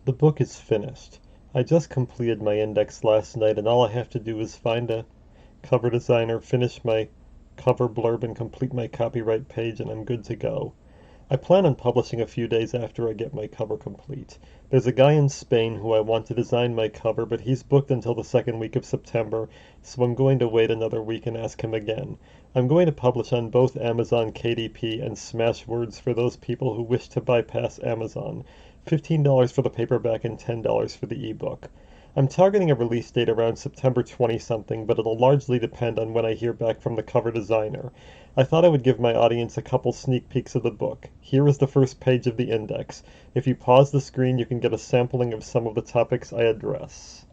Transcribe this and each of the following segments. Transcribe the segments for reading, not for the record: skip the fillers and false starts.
The book is finished. I just completed my index last night, and all I have to do is find a cover designer, finish my cover blurb, and complete my copyright page, and I'm good to go. I plan on publishing a few days after I get my cover complete. There's a guy in Spain who I want to design my cover, but he's booked until the second week of September, so I'm going to wait another week and ask him again. I'm going to publish on both Amazon KDP and Smashwords for those people who wish to bypass Amazon. $15 for the paperback and $10 for the ebook. I'm targeting a release date around September 20-something, but it'll largely depend on when I hear back from the cover designer. I thought I would give my audience a couple sneak peeks of the book. Here is the first page of the index. If you pause the screen, you can get a sampling of some of the topics I address.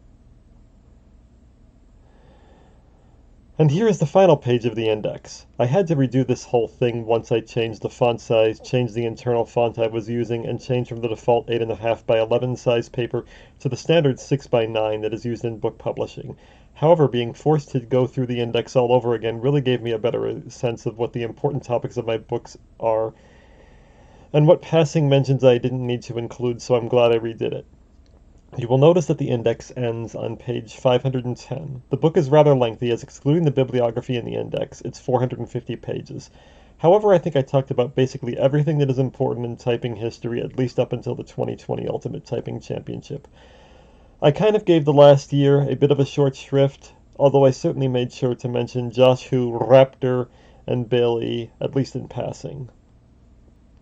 And here is the final page of the index. I had to redo this whole thing once I changed the font size, changed the internal font I was using, and changed from the default 8.5 by 11 size paper to the standard 6 by 9 that is used in book publishing. However, being forced to go through the index all over again really gave me a better sense of what the important topics of my books are and what passing mentions I didn't need to include, so I'm glad I redid it. You will notice that the index ends on page 510. The book is rather lengthy, as excluding the bibliography in the index, it's 450 pages. However, I think I talked about basically everything that is important in typing history, at least up until the 2020 Ultimate Typing Championship. I kind of gave the last year a bit of a short shrift, although I certainly made sure to mention Joshua, Raptor, and Bailey, at least in passing.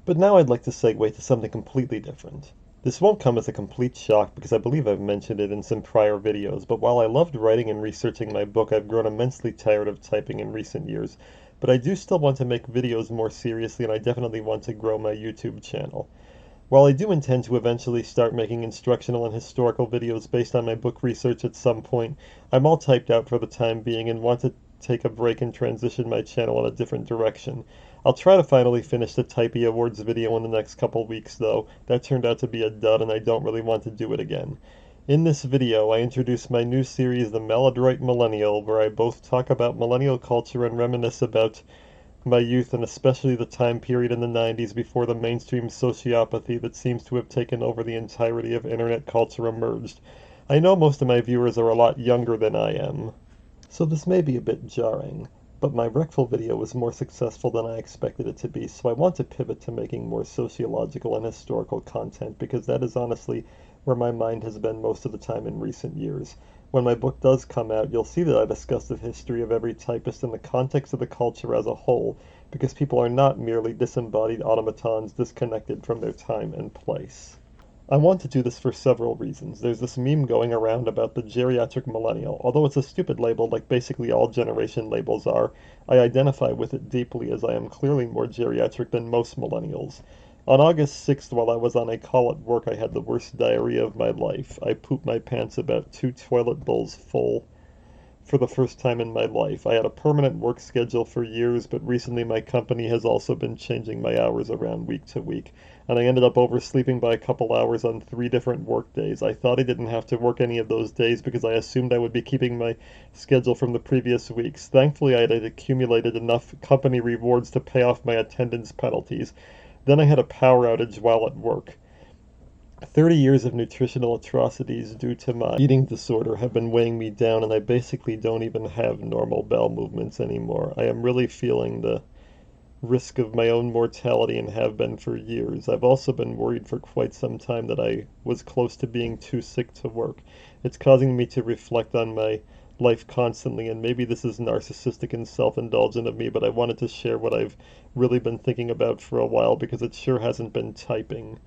But now I'd like to segue to something completely different. This won't come as a complete shock because I believe I've mentioned it in some prior videos, but while I loved writing and researching my book, I've grown immensely tired of typing in recent years. But I do still want to make videos more seriously, and I definitely want to grow my YouTube channel. While I do intend to eventually start making instructional and historical videos based on my book research at some point, I'm all typed out for the time being and want to take a break and transition my channel in a different direction. I'll try to finally finish the Typey Awards video in the next couple weeks though. That turned out to be a dud and I don't really want to do it again. In this video, I introduce my new series, The Maladroit Millennial, where I both talk about millennial culture and reminisce about my youth and especially the time period in the 90s before the mainstream sociopathy that seems to have taken over the entirety of internet culture emerged. I know most of my viewers are a lot younger than I am, so this may be a bit jarring, but my Wreckful video was more successful than I expected it to be, so I want to pivot to making more sociological and historical content because that is honestly where my mind has been most of the time in recent years. When my book does come out, you'll see that I discuss the history of every typist in the context of the culture as a whole, because people are not merely disembodied automatons disconnected from their time and place. I want to do this for several reasons. There's this meme going around about the geriatric millennial. Although it's a stupid label like basically all generation labels are, I identify with it deeply as I am clearly more geriatric than most millennials. On August 6th, while I was on a call at work, I had the worst diarrhea of my life. I pooped my pants about 2 toilet bowls full for the first time in my life. I had a permanent work schedule for years, but recently my company has also been changing my hours around week to week, and I ended up oversleeping by a couple hours on 3 different work days. I thought I didn't have to work any of those days because I assumed I would be keeping my schedule from the previous weeks. Thankfully, I had accumulated enough company rewards to pay off my attendance penalties. Then I had a power outage while at work. 30 years of nutritional atrocities due to my eating disorder have been weighing me down, and I basically don't even have normal bowel movements anymore. I am really feeling the risk of my own mortality and have been for years. I've also been worried for quite some time that I was close to being too sick to work. It's causing me to reflect on my life constantly, and maybe this is narcissistic and self-indulgent of me, but I wanted to share what I've really been thinking about for a while because it sure hasn't been typing.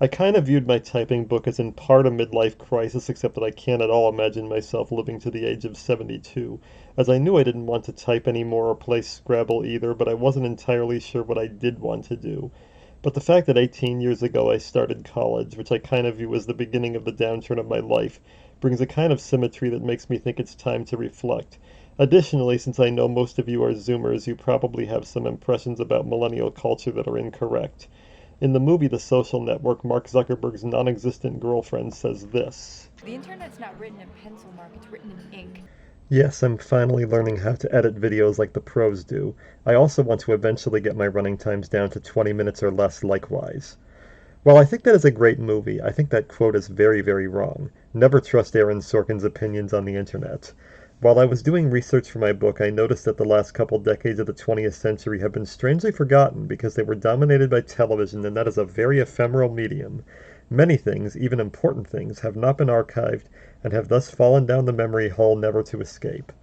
I kind of viewed my typing book as in part a midlife crisis, except that I can't at all imagine myself living to the age of 72, as I knew I didn't want to type anymore or play Scrabble either, but I wasn't entirely sure what I did want to do. But the fact that 18 years ago I started college, which I kind of view as the beginning of the downturn of my life, brings a kind of symmetry that makes me think it's time to reflect. Additionally, since I know most of you are Zoomers, you probably have some impressions about millennial culture that are incorrect. In the movie The Social Network, Mark Zuckerberg's non-existent girlfriend says this: The internet's not written in pencil, Mark, it's written in ink. Yes, I'm finally learning how to edit videos like the pros do. I also want to eventually get my running times down to 20 minutes or less likewise. While I think that is a great movie, I think that quote is very, very wrong. Never trust Aaron Sorkin's opinions on the internet. While I was doing research for my book, I noticed that the last couple decades of the 20th century have been strangely forgotten because they were dominated by television, and that is a very ephemeral medium. Many things, even important things, have not been archived and have thus fallen down the memory hole never to escape.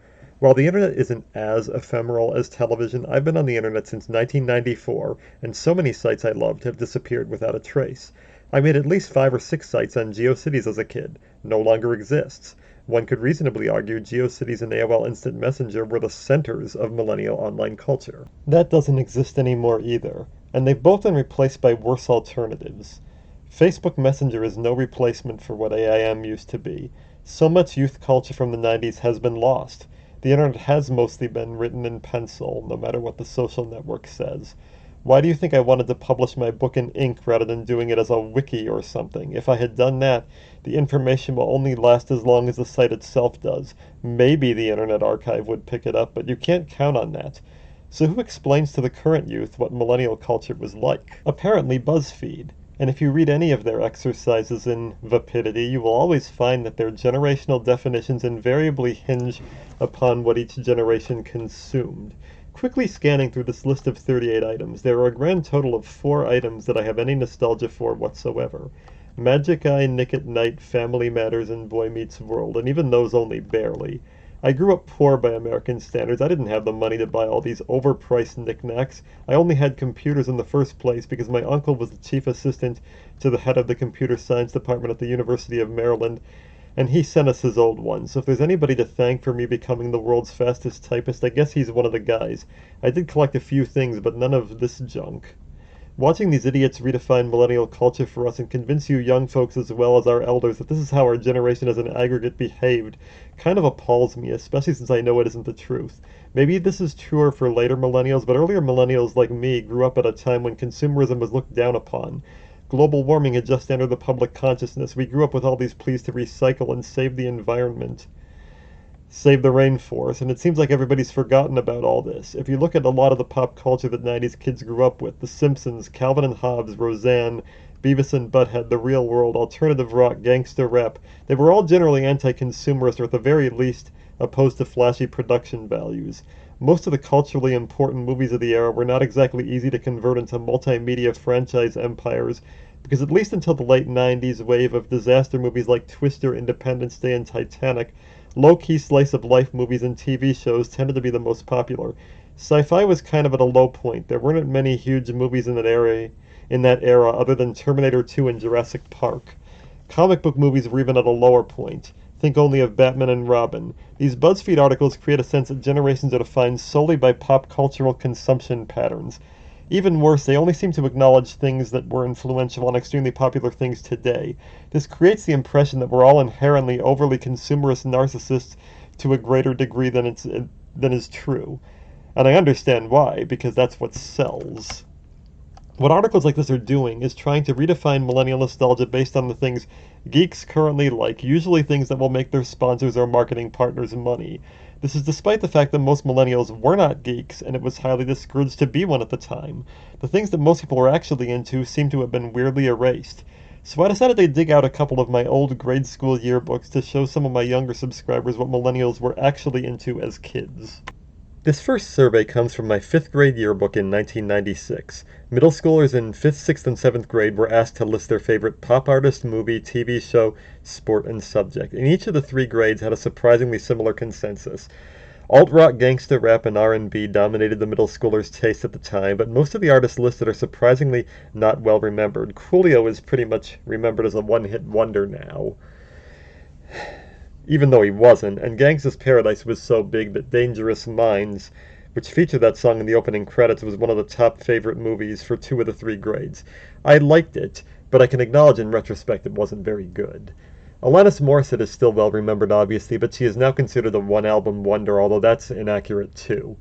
While the internet isn't as ephemeral as television, I've been on the internet since 1994, and so many sites I loved have disappeared without a trace. I made at least 5 or 6 sites on GeoCities as a kid. No longer exists. One could reasonably argue GeoCities and AOL Instant Messenger were the centers of millennial online culture. That doesn't exist anymore either, and they've both been replaced by worse alternatives. Facebook Messenger is no replacement for what AIM used to be. So much youth culture from the 90s has been lost. The internet has mostly been written in pencil, no matter what the social network says. Why do you think I wanted to publish my book in ink rather than doing it as a wiki or something? If I had done that, the information will only last as long as the site itself does. Maybe the Internet Archive would pick it up, but you can't count on that. So who explains to the current youth what millennial culture was like? Apparently BuzzFeed. And if you read any of their exercises in vapidity, you will always find that their generational definitions invariably hinge upon what each generation consumed. Quickly scanning through this list of 38 items, there are a grand total of 4 items that I have any nostalgia for whatsoever. Magic Eye, Nick at Night, Family Matters, and Boy Meets World, and even those only barely. I grew up poor by American standards. I didn't have the money to buy all these overpriced knickknacks. I only had computers in the first place because my uncle was the chief assistant to the head of the computer science department at the University of Maryland, and he sent us his old one. So if there's anybody to thank for me becoming the world's fastest typist, I guess he's one of the guys. I did collect a few things, but none of this junk. Watching these idiots redefine millennial culture for us and convince you young folks as well as our elders that this is how our generation as an aggregate behaved kind of appalls me, especially since I know it isn't the truth. Maybe this is truer for later millennials, but earlier millennials like me grew up at a time when consumerism was looked down upon. Global warming had just entered the public consciousness. We grew up with all these pleas to recycle and save the environment, save the rainforest, and it seems like everybody's forgotten about all this. If you look at a lot of the pop culture that 90s kids grew up with, The Simpsons, Calvin and Hobbes, Roseanne, Beavis and Butthead, The Real World, alternative rock, gangster rap, they were all generally anti-consumerist or at the very least opposed to flashy production values. Most of the culturally important movies of the era were not exactly easy to convert into multimedia franchise empires, because at least until the late 90s wave of disaster movies like Twister, Independence Day, and Titanic, low-key slice-of-life movies and TV shows tended to be the most popular. Sci-fi was kind of at a low point. There weren't many huge movies in that era other than Terminator 2 and Jurassic Park. Comic book movies were even at a lower point. Think only of Batman and Robin. These BuzzFeed articles create a sense that generations are defined solely by pop cultural consumption patterns. Even worse, they only seem to acknowledge things that were influential and extremely popular things today. This creates the impression that we're all inherently overly consumerist narcissists to a greater degree than is true. And I understand why, because that's what sells. What articles like this are doing is trying to redefine millennial nostalgia based on the things geeks currently like, usually things that will make their sponsors or marketing partners money. This is despite the fact that most millennials were not geeks, and it was highly discouraged to be one at the time. The things that most people were actually into seem to have been weirdly erased. So I decided to dig out a couple of my old grade school yearbooks to show some of my younger subscribers what millennials were actually into as kids. This first survey comes from my 5th grade yearbook in 1996. Middle schoolers in 5th, 6th, and 7th grade were asked to list their favorite pop artist, movie, TV show, sport, and subject. And each of the 3 grades had a surprisingly similar consensus. Alt-rock, gangster rap, and R&B dominated the middle schoolers' taste at the time, but most of the artists listed are surprisingly not well remembered. Coolio is pretty much remembered as a one-hit wonder now, even though he wasn't, and Gangsta's Paradise was so big that Dangerous Minds, which featured that song in the opening credits, was one of the top favorite movies for 2 of the 3 grades. I liked it, but I can acknowledge in retrospect it wasn't very good. Alanis Morissette is still well remembered, obviously, but she is now considered a one-album wonder, although that's inaccurate too.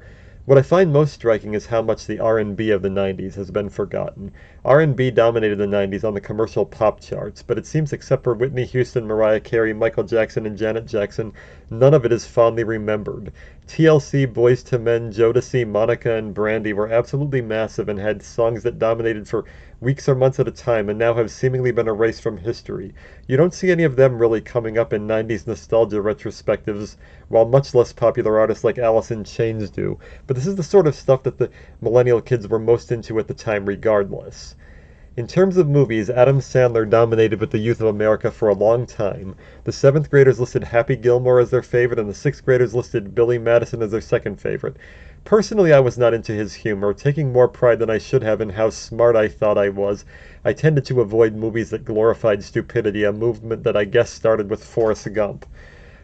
What I find most striking is how much the R&B of the 90s has been forgotten. R&B dominated the 90s on the commercial pop charts, but it seems except for Whitney Houston, Mariah Carey, Michael Jackson, and Janet Jackson, none of it is fondly remembered. TLC, Boys to Men, Jodeci, Monica, and Brandy were absolutely massive and had songs that dominated for weeks or months at a time and now have seemingly been erased from history. You don't see any of them really coming up in 90s nostalgia retrospectives, while much less popular artists like Alice in Chains do. But this is the sort of stuff that the millennial kids were most into at the time regardless. In terms of movies, Adam Sandler dominated with the youth of America for a long time. The 7th graders listed Happy Gilmore as their favorite, and the 6th graders listed Billy Madison as their second favorite. Personally, I was not into his humor, taking more pride than I should have in how smart I thought I was. I tended to avoid movies that glorified stupidity, a movement that I guess started with Forrest Gump.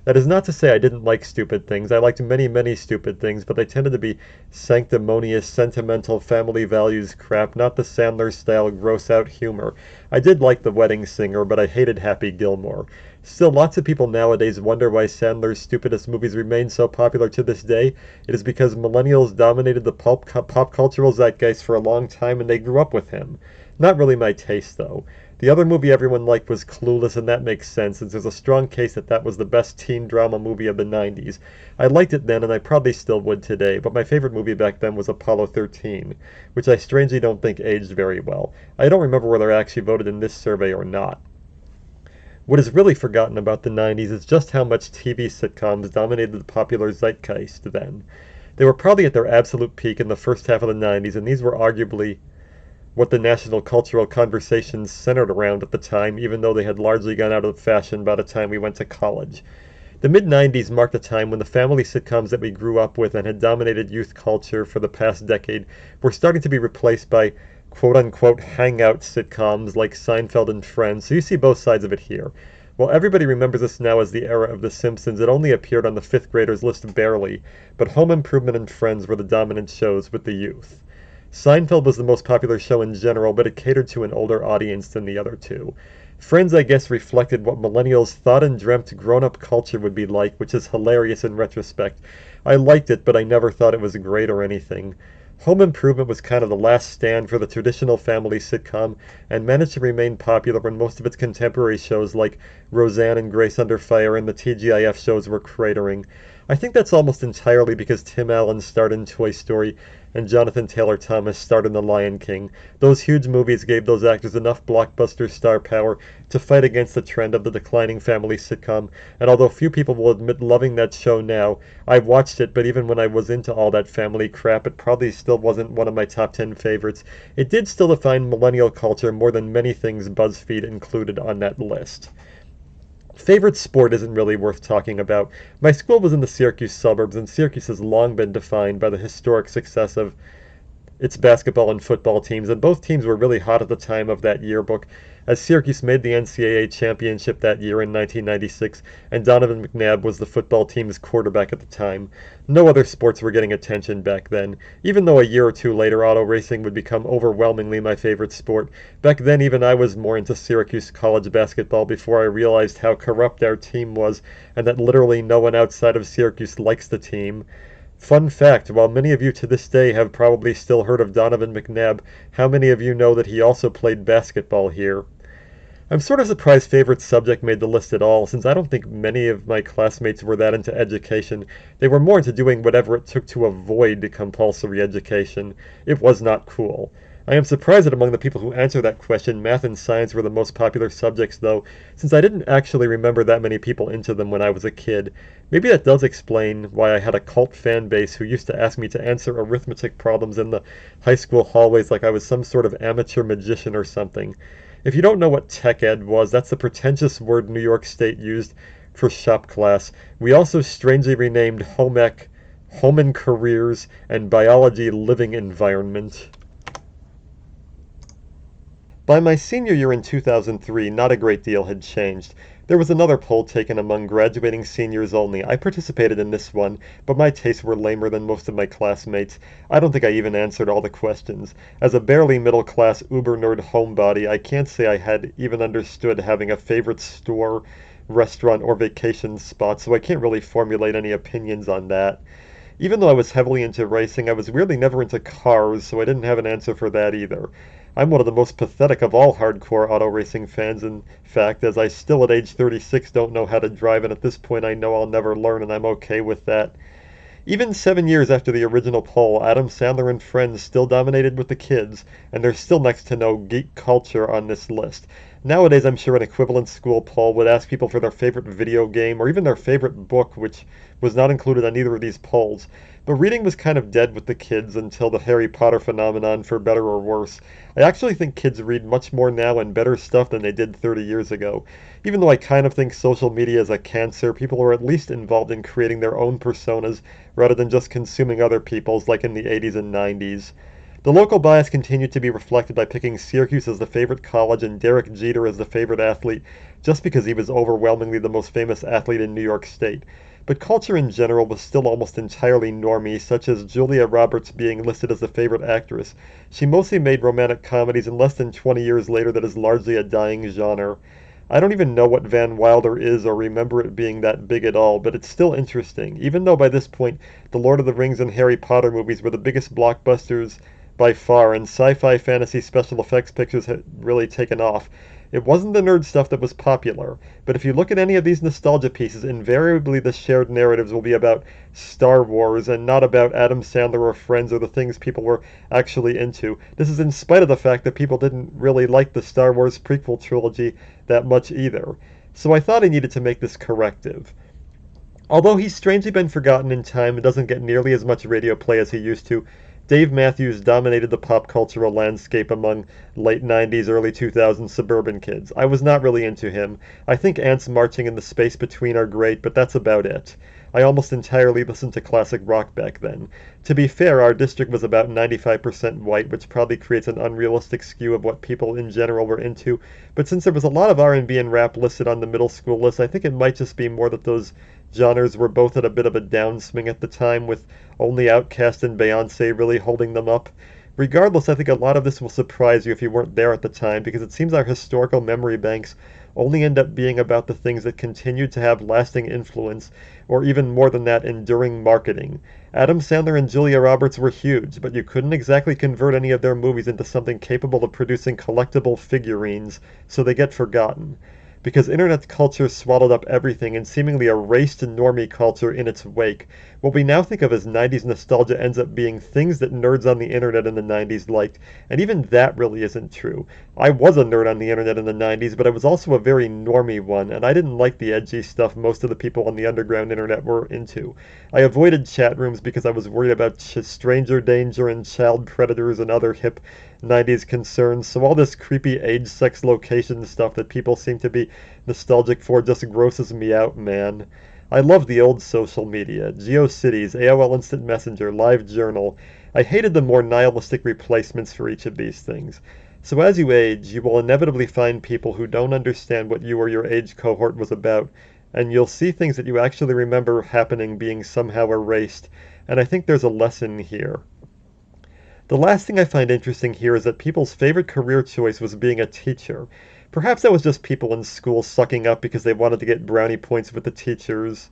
That is not to say I didn't like stupid things. I liked many, many stupid things, but they tended to be sanctimonious, sentimental, family values crap, not the Sandler-style gross-out humor. I did like The Wedding Singer, but I hated Happy Gilmore. Still, lots of people nowadays wonder why Sandler's stupidest movies remain so popular to this day. It is because millennials dominated the pop cultural zeitgeist for a long time and they grew up with him. Not really my taste, though. The other movie everyone liked was Clueless, and that makes sense, since there's a strong case that that was the best teen drama movie of the 90s. I liked it then, and I probably still would today, but my favorite movie back then was Apollo 13, which I strangely don't think aged very well. I don't remember whether I actually voted in this survey or not. What is really forgotten about the 90s is just how much TV sitcoms dominated the popular zeitgeist then. They were probably at their absolute peak in the first half of the 90s, and these were arguably what the national cultural conversations centered around at the time, even though they had largely gone out of fashion by the time we went to college. The mid-90s marked a time when the family sitcoms that we grew up with and had dominated youth culture for the past decade were starting to be replaced by quote-unquote hangout sitcoms like Seinfeld and Friends, so you see both sides of it here. While everybody remembers this now as the era of The Simpsons, it only appeared on the 5th graders list barely, but Home Improvement and Friends were the dominant shows with the youth. Seinfeld was the most popular show in general, but it catered to an older audience than the other two. Friends, I guess, reflected what millennials thought and dreamt grown-up culture would be like, which is hilarious in retrospect. I liked it, but I never thought it was great or anything. Home Improvement was kind of the last stand for the traditional family sitcom and managed to remain popular when most of its contemporary shows like Roseanne and Grace Under Fire and the TGIF shows were cratering. I think that's almost entirely because Tim Allen starred in Toy Story and Jonathan Taylor Thomas starred in The Lion King. Those huge movies gave those actors enough blockbuster star power to fight against the trend of the declining family sitcom, and although few people will admit loving that show now, I've watched it, but even when I was into all that family crap, it probably still wasn't one of my top 10 favorites. It did still define millennial culture more than many things BuzzFeed included on that list. Favorite sport isn't really worth talking about. My school was in the Syracuse suburbs, and Syracuse has long been defined by the historic success of its basketball and football teams, and both teams were really hot at the time of that yearbook, as Syracuse made the NCAA championship that year in 1996, and Donovan McNabb was the football team's quarterback at the time. No other sports were getting attention back then. Even though a year or two later auto racing would become overwhelmingly my favorite sport, back then even I was more into Syracuse college basketball before I realized how corrupt our team was, and that literally no one outside of Syracuse likes the team. Fun fact, while many of you to this day have probably still heard of Donovan McNabb, how many of you know that he also played basketball here? I'm sort of surprised favorite subject made the list at all, since I don't think many of my classmates were that into education. They were more into doing whatever it took to avoid compulsory education. It was not cool. I am surprised that among the people who answered that question, math and science were the most popular subjects, though, since I didn't actually remember that many people into them when I was a kid. Maybe that does explain why I had a cult fan base who used to ask me to answer arithmetic problems in the high school hallways like I was some sort of amateur magician or something. If you don't know what tech ed was, that's the pretentious word New York State used for shop class. We also strangely renamed home ec, home and careers, and biology living environment. By my senior year in 2003, not a great deal had changed. There was another poll taken among graduating seniors only. I participated in this one, but my tastes were lamer than most of my classmates. I don't think I even answered all the questions. As a barely middle-class uber-nerd homebody, I can't say I had even understood having a favorite store, restaurant, or vacation spot, so I can't really formulate any opinions on that. Even though I was heavily into racing, I was weirdly never into cars, so I didn't have an answer for that either. I'm one of the most pathetic of all hardcore auto racing fans, in fact, as I still at age 36 don't know how to drive, and at this point I know I'll never learn, and I'm okay with that. Even 7 years after the original poll, Adam Sandler and Friends still dominated with the kids, and there's still next to no geek culture on this list. Nowadays, I'm sure an equivalent school poll would ask people for their favorite video game or even their favorite book, which was not included on either of these polls. But reading was kind of dead with the kids until the Harry Potter phenomenon, for better or worse. I actually think kids read much more now and better stuff than they did 30 years ago. Even though I kind of think social media is a cancer, people are at least involved in creating their own personas rather than just consuming other people's like in the 80s and 90s. The local bias continued to be reflected by picking Syracuse as the favorite college and Derek Jeter as the favorite athlete, just because he was overwhelmingly the most famous athlete in New York State. But culture in general was still almost entirely normie, such as Julia Roberts being listed as the favorite actress. She mostly made romantic comedies, and less than 20 years later that is largely a dying genre. I don't even know what Van Wilder is or remember it being that big at all, but it's still interesting, even though by this point the Lord of the Rings and Harry Potter movies were the biggest blockbusters by far, and sci-fi fantasy special effects pictures had really taken off. It wasn't the nerd stuff that was popular, but if you look at any of these nostalgia pieces, invariably the shared narratives will be about Star Wars and not about Adam Sandler or Friends or the things people were actually into. This is in spite of the fact that people didn't really like the Star Wars prequel trilogy that much either. So I thought I needed to make this corrective. Although he's strangely been forgotten in time and doesn't get nearly as much radio play as he used to, Dave Matthews dominated the pop cultural landscape among late 90s, early 2000s suburban kids. I was not really into him. I think Ants Marching in the Space Between are great, but that's about it. I almost entirely listened to classic rock back then. To be fair, our district was about 95% white, which probably creates an unrealistic skew of what people in general were into, but since there was a lot of R&B and rap listed on the middle school list, I think it might just be more that those genres were both at a bit of a downswing at the time, with only Outkast and Beyonce really holding them up. Regardless, I think a lot of this will surprise you if you weren't there at the time, because it seems our historical memory banks only end up being about the things that continued to have lasting influence, or even more than that, enduring marketing. Adam Sandler and Julia Roberts were huge, but you couldn't exactly convert any of their movies into something capable of producing collectible figurines, so they get forgotten. Because internet culture swallowed up everything and seemingly erased normie culture in its wake. What we now think of as 90s nostalgia ends up being things that nerds on the internet in the 90s liked, and even that really isn't true. I was a nerd on the internet in the 90s, but I was also a very normie one, and I didn't like the edgy stuff most of the people on the underground internet were into. I avoided chat rooms because I was worried about stranger danger and child predators and other hip 90s concerns, so all this creepy age, sex, location stuff that people seem to be nostalgic for just grosses me out, man. I love the old social media, GeoCities, AOL Instant Messenger, LiveJournal. I hated the more nihilistic replacements for each of these things. So as you age, you will inevitably find people who don't understand what you or your age cohort was about, and you'll see things that you actually remember happening being somehow erased, and I think there's a lesson here. The last thing I find interesting here is that people's favorite career choice was being a teacher. Perhaps that was just people in school sucking up because they wanted to get brownie points with the teachers,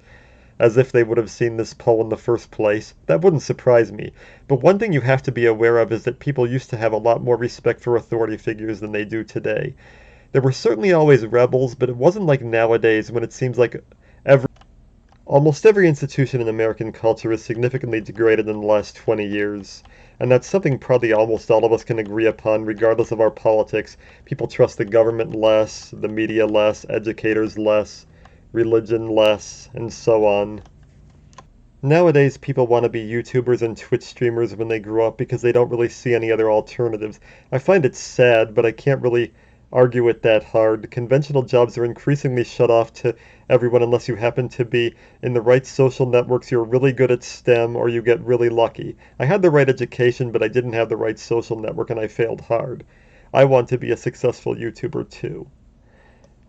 as if they would have seen this poll in the first place. That wouldn't surprise me. But one thing you have to be aware of is that people used to have a lot more respect for authority figures than they do today. There were certainly always rebels, but it wasn't like nowadays when it seems like almost every institution in American culture is significantly degraded in the last 20 years. And that's something probably almost all of us can agree upon, regardless of our politics. People trust the government less, the media less, educators less, religion less, and so on. Nowadays, people want to be YouTubers and Twitch streamers when they grow up because they don't really see any other alternatives. I find it sad, but I can't really argue it that hard. Conventional jobs are increasingly shut off to everyone unless you happen to be in the right social networks, you're really good at STEM, or you get really lucky. I had the right education, but I didn't have the right social network, and I failed hard. I want to be a successful YouTuber too.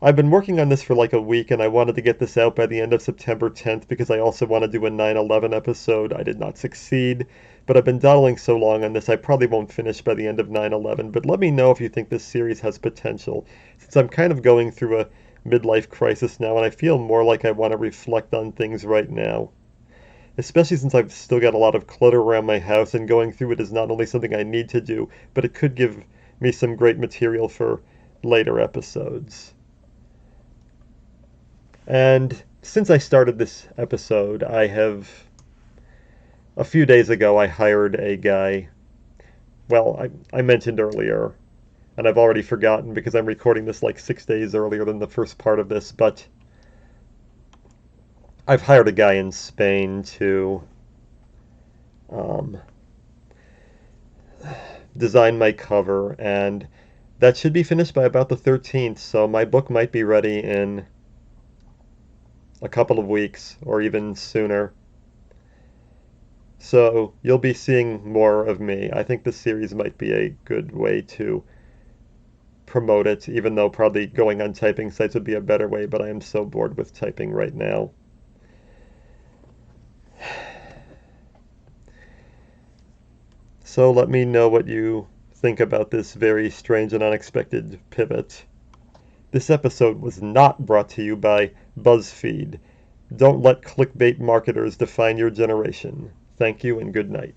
I've been working on this for like a week, and I wanted to get this out by the end of September 10th because I also want to do a 9/11 episode. I did not succeed, but I've been dawdling so long on this I probably won't finish by the end of 9/11, but let me know if you think this series has potential, since I'm kind of going through a midlife crisis now, and I feel more like I want to reflect on things right now. Especially since I've still got a lot of clutter around my house, and going through it is not only something I need to do, but it could give me some great material for later episodes. And since I started this episode, I have A few days ago, I hired a guy. Well, I mentioned earlier, and I've already forgotten because I'm recording this like 6 days earlier than the first part of this, but I've hired a guy in Spain to um, design my cover, and that should be finished by about the 13th, so my book might be ready in a couple of weeks or even sooner. So you'll be seeing more of me. I think this series might be a good way to promote it, even though probably going on typing sites would be a better way, but I am so bored with typing right now. So let me know what you think about this very strange and unexpected pivot. This episode was not brought to you by BuzzFeed. Don't let clickbait marketers define your generation. Thank you and good night.